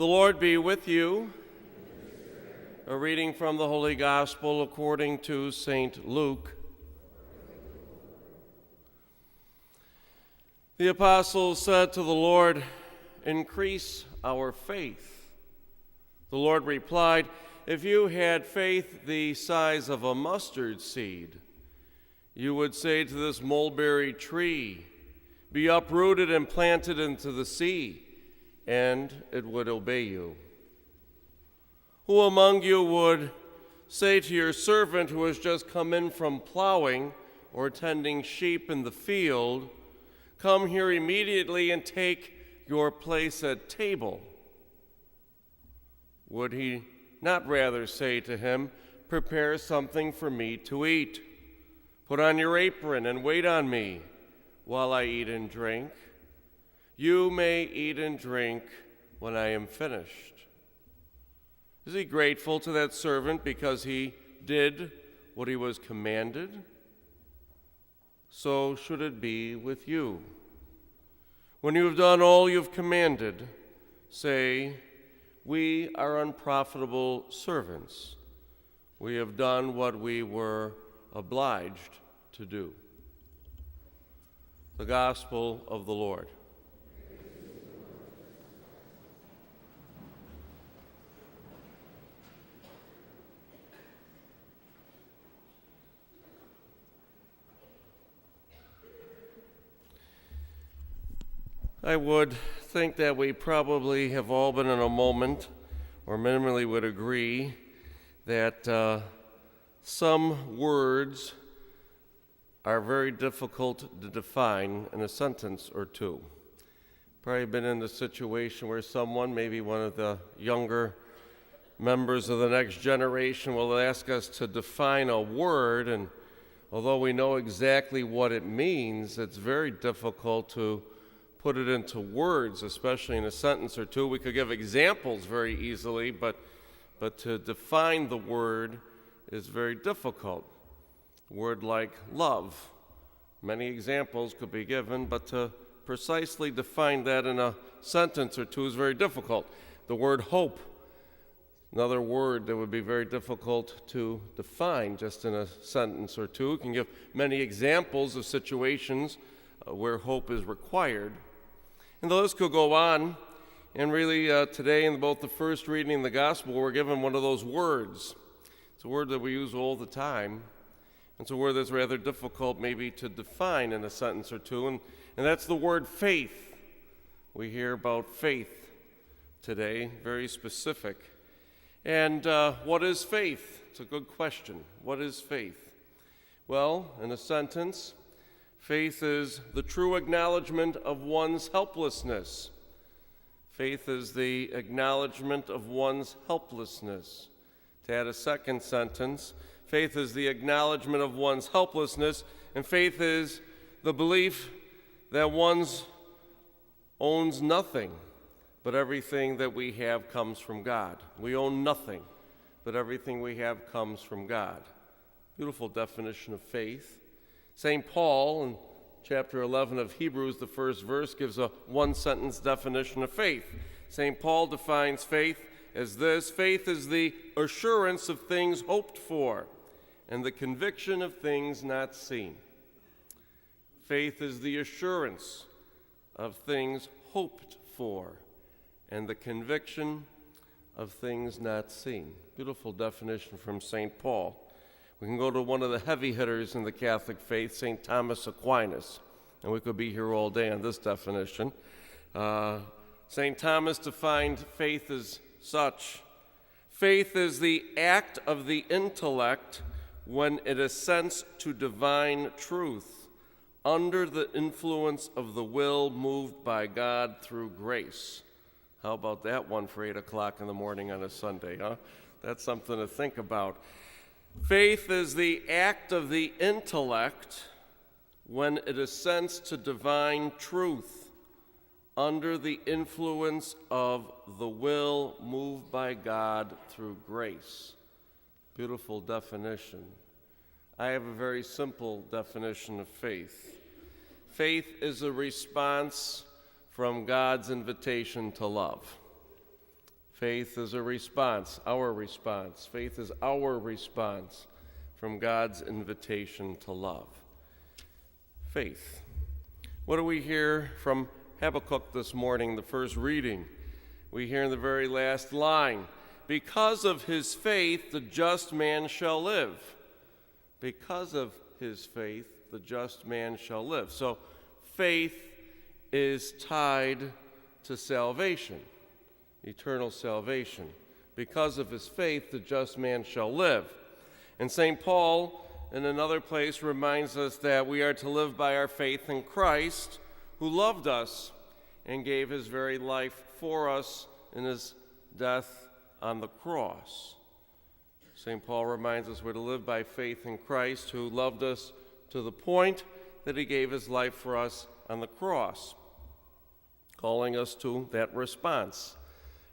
The Lord be with you. A reading from the Holy Gospel according to St. Luke. The apostles said to the Lord, "Increase our faith." The Lord replied, "If you had faith the size of a mustard seed, you would say to this mulberry tree, 'Be uprooted and planted into the sea,' and it would obey you. Who among you would say to your servant who has just come in from plowing or tending sheep in the field, 'Come here immediately and take your place at table'? Would he not rather say to him, 'Prepare something for me to eat. Put on your apron and wait on me while I eat and drink? You may eat and drink when I am finished.' Is he grateful to that servant because he did what he was commanded? So should it be with you. When you have done all you've commanded, say, 'We are unprofitable servants. We have done what we were obliged to do.'" The Gospel of the Lord. I would think that we probably have all been in a moment, or minimally would agree, that some words are very difficult to define in a sentence or two. Probably been in the situation where someone, maybe one of the younger members of the next generation, will ask us to define a word, and although we know exactly what it means, it's very difficult to put it into words, especially in a sentence or two. We could give examples very easily, but to define the word is very difficult. A word like love. Many examples could be given, but to precisely define that in a sentence or two is very difficult. The word hope, another word that would be very difficult to define just in a sentence or two. We can give many examples of situations where hope is required. And the list could go on, and really today in both the first reading and the gospel, we're given one of those words. It's a word that we use all the time. It's a word that's rather difficult maybe to define in a sentence or two, and that's the word faith. We hear about faith today, very specific. And what is faith? It's a good question. What is faith? Well, in a sentence, faith is the true acknowledgement of one's helplessness. Faith is the acknowledgement of one's helplessness. To add a second sentence, faith is the acknowledgement of one's helplessness, and faith is the belief that one owns nothing, but everything that we have comes from God. We own nothing, but everything we have comes from God. Beautiful definition of faith. St. Paul, in chapter 11 of Hebrews, the first verse, gives a one-sentence definition of faith. St. Paul defines faith as this: faith is the assurance of things hoped for and the conviction of things not seen. Faith is the assurance of things hoped for and the conviction of things not seen. Beautiful definition from St. Paul. We can go to one of the heavy hitters in the Catholic faith, St. Thomas Aquinas, and we could be here all day on this definition. St. Thomas defined faith as such: faith is the act of the intellect when it assents to divine truth under the influence of the will moved by God through grace. How about that one for 8 o'clock in the morning on a Sunday, huh? That's something to think about. Faith is the act of the intellect when it assents to divine truth under the influence of the will moved by God through grace. Beautiful definition. I have a very simple definition of faith. Faith is a response from God's invitation to love. Faith is a response, our response. Faith is our response from God's invitation to love. Faith. What do we hear from Habakkuk this morning, the first reading? We hear in the very last line, because of his faith, the just man shall live. Because of his faith, the just man shall live. So faith is tied to salvation, eternal salvation. Because of his faith, the just man shall live. And St. Paul, in another place, reminds us that we are to live by our faith in Christ, who loved us and gave his very life for us in his death on the cross. St. Paul reminds us we're to live by faith in Christ, who loved us to the point that he gave his life for us on the cross, calling us to that response.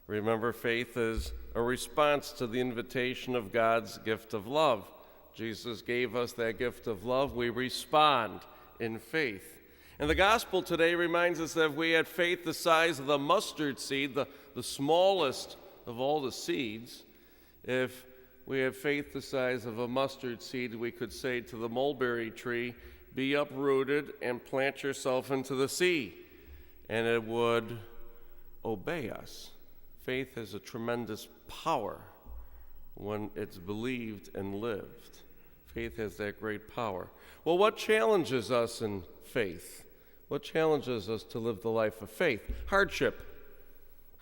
Remember, faith is a response to the invitation of God's gift of love. Jesus gave us that gift of love. We respond in faith. And the gospel today reminds us that if we had faith the size of the mustard seed, the smallest of all the seeds, if we have faith the size of a mustard seed, we could say to the mulberry tree, be uprooted and plant yourself into the sea, and it would obey us. Faith has a tremendous power when it's believed and lived. Faith has that great power. Well, what challenges us in faith? What challenges us to live the life of faith? Hardship.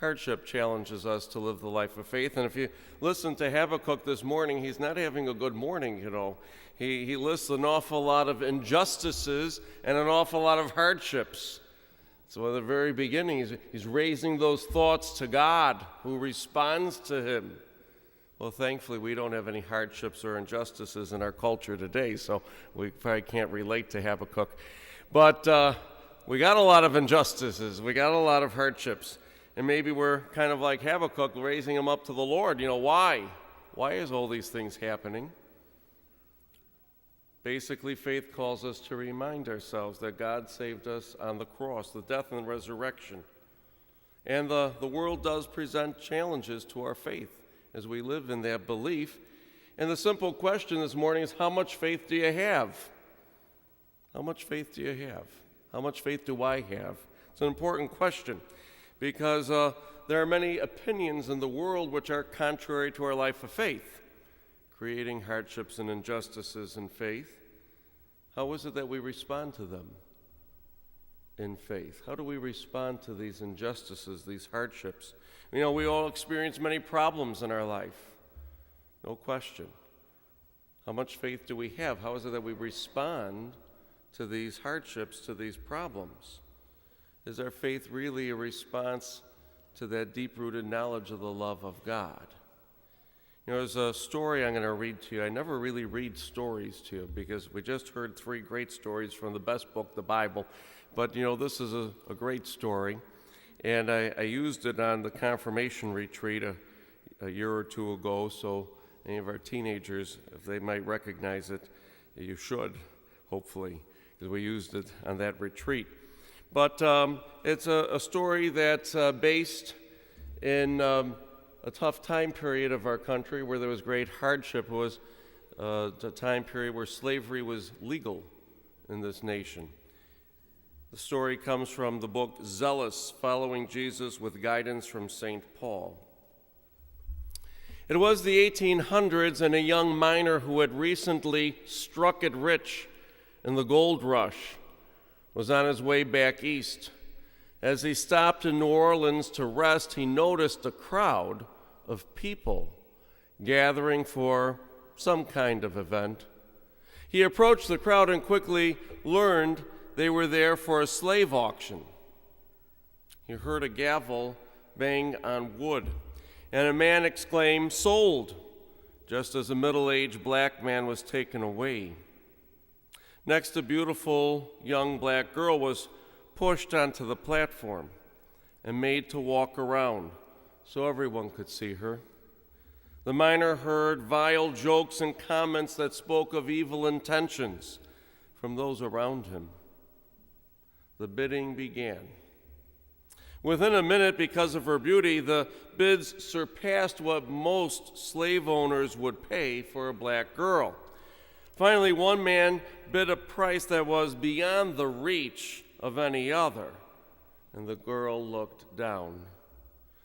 Hardship challenges us to live the life of faith. And if you listen to Habakkuk this morning, he's not having a good morning, you know. He lists an awful lot of injustices and an awful lot of hardships. So at the very beginning, he's raising those thoughts to God, who responds to him. Well, thankfully, we don't have any hardships or injustices in our culture today, so we probably can't relate to Habakkuk. But we got a lot of injustices. We got a lot of hardships. And maybe we're kind of like Habakkuk, raising them up to the Lord. You know, why? Why is all these things happening? Basically, faith calls us to remind ourselves that God saved us on the cross, the death and resurrection. And the world does present challenges to our faith as we live in that belief. And the simple question this morning is, how much faith do you have? How much faith do you have? How much faith do I have? It's an important question because there are many opinions in the world which are contrary to our life of faith, creating hardships and injustices in faith. How is it that we respond to them in faith? How do we respond to these injustices, these hardships? You know, we all experience many problems in our life, no question. How much faith do we have? How is it that we respond to these hardships, to these problems? Is our faith really a response to that deep-rooted knowledge of the love of God? You know, there's a story I'm going to read to you. I never really read stories to you because we just heard 3 great stories from the best book, the Bible. But, you know, this is a great story. And I used it on the confirmation retreat a year or 2 ago. So any of our teenagers, if they might recognize it, you should, hopefully, because we used it on that retreat. But it's a story that's based in a tough time period of our country where there was great hardship. It was a time period where slavery was legal in this nation. The story comes from the book Zealous, Following Jesus with Guidance from St. Paul. It was the 1800s, and a young miner who had recently struck it rich in the gold rush was on his way back east. As he stopped in New Orleans to rest, he noticed a crowd of people gathering for some kind of event. He approached the crowd and quickly learned they were there for a slave auction. He heard a gavel bang on wood, and a man exclaimed, "Sold," just as a middle-aged black man was taken away. Next, a beautiful young black girl was pushed onto the platform and made to walk around so everyone could see her. The miner heard vile jokes and comments that spoke of evil intentions from those around him. The bidding began. Within a minute, because of her beauty, the bids surpassed what most slave owners would pay for a black girl. Finally, one man bid a price that was beyond the reach of any other, and the girl looked down.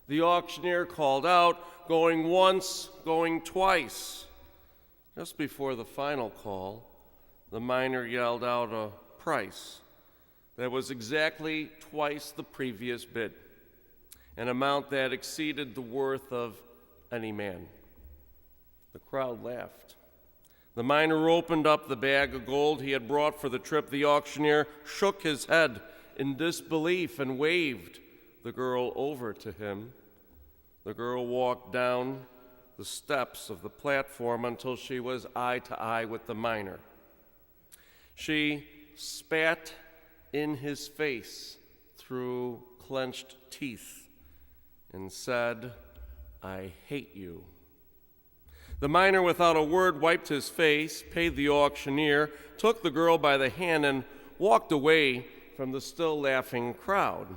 The auctioneer called out, "Going once, going twice." Just before the final call, the miner yelled out a price that was exactly twice the previous bid, an amount that exceeded the worth of any man. The crowd laughed. The miner opened up the bag of gold he had brought for the trip. The auctioneer shook his head in disbelief and waved the girl over to him. The girl walked down the steps of the platform until she was eye to eye with the miner. She spat in his face through clenched teeth and said, "I hate you." The miner, without a word, wiped his face, paid the auctioneer, took the girl by the hand, and walked away from the still laughing crowd.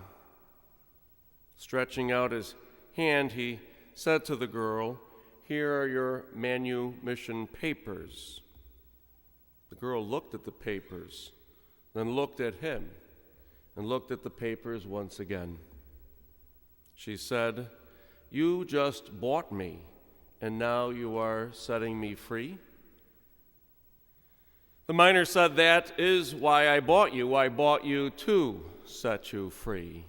Stretching out his hand, he said to the girl, "Here are your manumission papers." The girl looked at the papers, then looked at him, and looked at the papers once again. She said, "You just bought me, and now you are setting me free?" The miner said, "That is why I bought you. I bought you to set you free."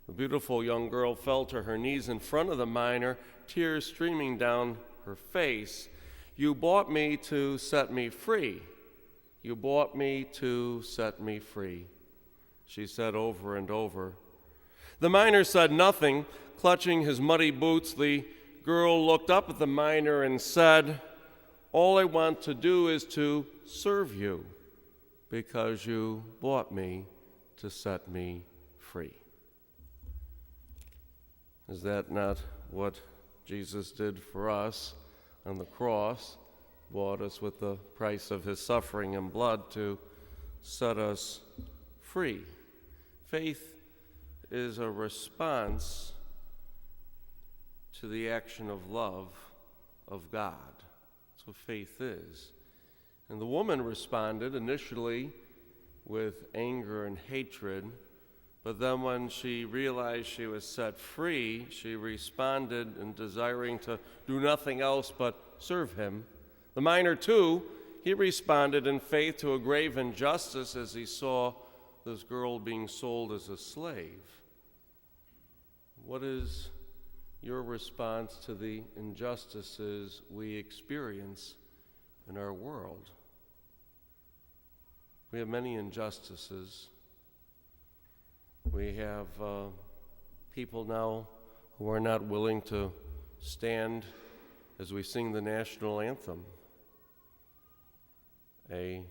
The beautiful young girl fell to her knees in front of the miner, tears streaming down her face. "You bought me to set me free. You bought me to set me free," she said over and over. The miner said nothing. Clutching his muddy boots, the girl looked up at the miner and said, "All I want to do is to serve you, because you bought me to set me free." Is that not what Jesus did for us on the cross? Bought us with the price of his suffering and blood to set us free. Faith is a response to the action of love of God. That's what faith is. And the woman responded initially with anger and hatred, but then when she realized she was set free, she responded in desiring to do nothing else but serve him. The miner, too, he responded in faith to a grave injustice as he saw this girl being sold as a slave. What is your response to the injustices we experience in our world? We have many injustices. We have people now who are not willing to stand as we sing the national anthem. A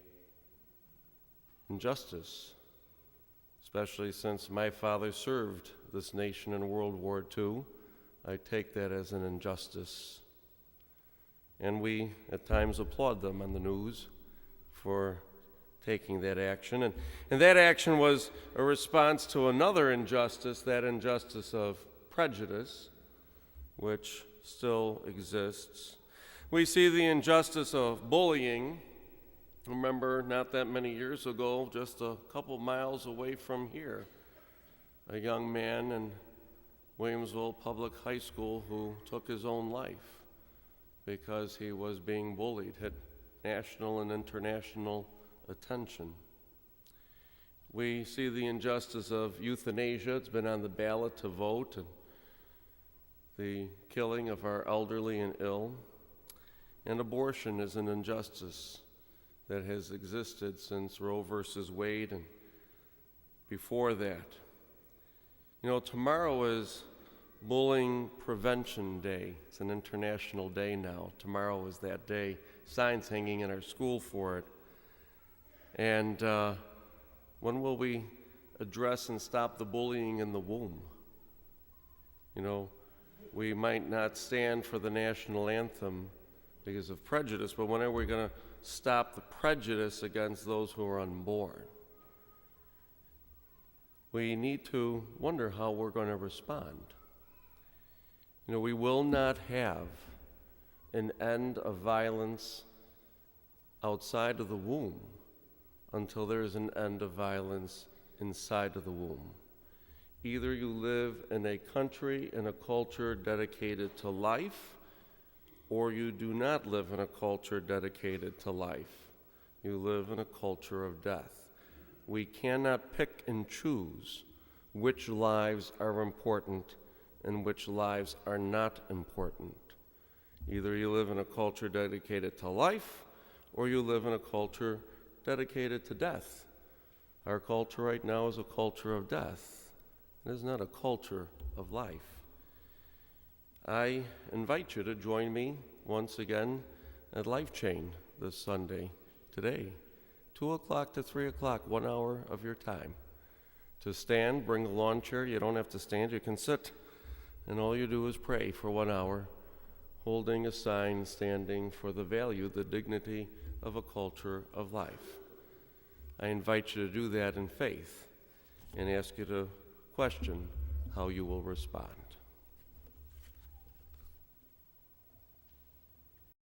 injustice, especially since my father served this nation in World War II. I take that as an injustice. And we at times applaud them on the news for taking that action. And that action was a response to another injustice, that injustice of prejudice, which still exists. We see the injustice of bullying. Remember, not that many years ago, just a couple miles away from here, a young man in Williamsville Public High School who took his own life because he was being bullied, had national and international attention. We see the injustice of euthanasia. It's been on the ballot to vote, and the killing of our elderly and ill. And abortion is an injustice that has existed since Roe versus Wade and before that. You know, tomorrow is Bullying Prevention Day. It's an international day now. Tomorrow is that day. Signs hanging in our school for it. And when will we address and stop the bullying in the womb? You know, we might not stand for the national anthem because of prejudice, but when are we going to stop the prejudice against those who are unborn? we need to wonder how we're going to respond. We will not have an end of violence outside of the womb until there is an end of violence inside of the womb. Either you live in a country and a culture dedicated to life, or you do not live in a culture dedicated to life. You live in a culture of death. We cannot pick and choose which lives are important and which lives are not important. Either you live in a culture dedicated to life, or you live in a culture dedicated to death. Our culture right now is a culture of death. It is not a culture of life. I invite you to join me once again at Life Chain this Sunday, today, 2 o'clock to 3 o'clock, 1 hour of your time. To stand, bring a lawn chair. You don't have to stand, you can sit. And all you do is pray for 1 hour, holding a sign, standing for the value, the dignity of a culture of life. I invite you to do that in faith and ask you to question how you will respond.